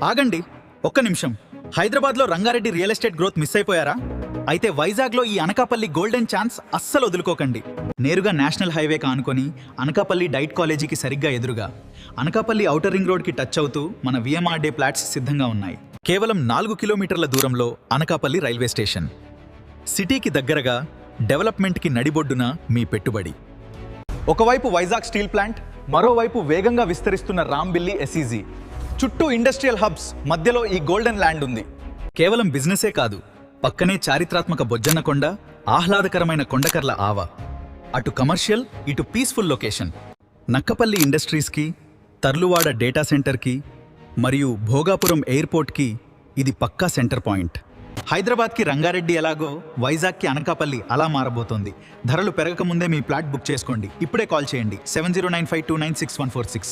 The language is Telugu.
ఆగండి, ఒక్క నిమిషం. హైదరాబాద్లో Rangareddy real estate growth miss అయిపోయారా? అయితే వైజాగ్లో ఈ అనకాపల్లి గోల్డెన్ ఛాన్స్ అస్సలు వదులుకోకండి. నేరుగా నేషనల్ హైవేకి ఆనుకొని అనకాపల్లి డైట్ కాలేజీకి సరిగ్గా ఎదురుగా అనకాపల్లి ఔటర్ రింగ్ రోడ్కి టచ్ అవుతూ మన విఎంఆర్డే ఫ్లాట్స్ సిద్ధంగా ఉన్నాయి. కేవలం 4 కిలోమీటర్ల దూరంలో అనకాపల్లి రైల్వే స్టేషన్. సిటీకి దగ్గరగా, డెవలప్మెంట్కి నడిబొడ్డున మీ పెట్టుబడి. ఒకవైపు వైజాగ్ స్టీల్ ప్లాంట్, మరోవైపు వేగంగా విస్తరిస్తున్న రాంబిల్లి ఎస్ఈజీ. చుట్టూ ఇండస్ట్రియల్ హబ్స్, మధ్యలో ఈ గోల్డెన్ ల్యాండ్ ఉంది. కేవలం బిజినెసే కాదు, పక్కనే చారిత్రాత్మక బొజ్జన్నకొండ, ఆహ్లాదకరమైన కొండకర్ల ఆవ. అటు కమర్షియల్, ఇటు పీస్ఫుల్ లొకేషన్. నక్కపల్లి ఇండస్ట్రీస్కి, తర్లువాడ డేటా సెంటర్కి మరియు భోగాపురం ఎయిర్పోర్ట్కి ఇది పక్కా సెంటర్ పాయింట్. హైదరాబాద్కి రంగారెడ్డి ఎలాగో వైజాగ్కి అనకాపల్లి అలా మారబోతోంది. ధరలు పెరగకముందే మీ ప్లాట్ బుక్ చేసుకోండి. ఇప్పుడే కాల్ చేయండి 7095296146.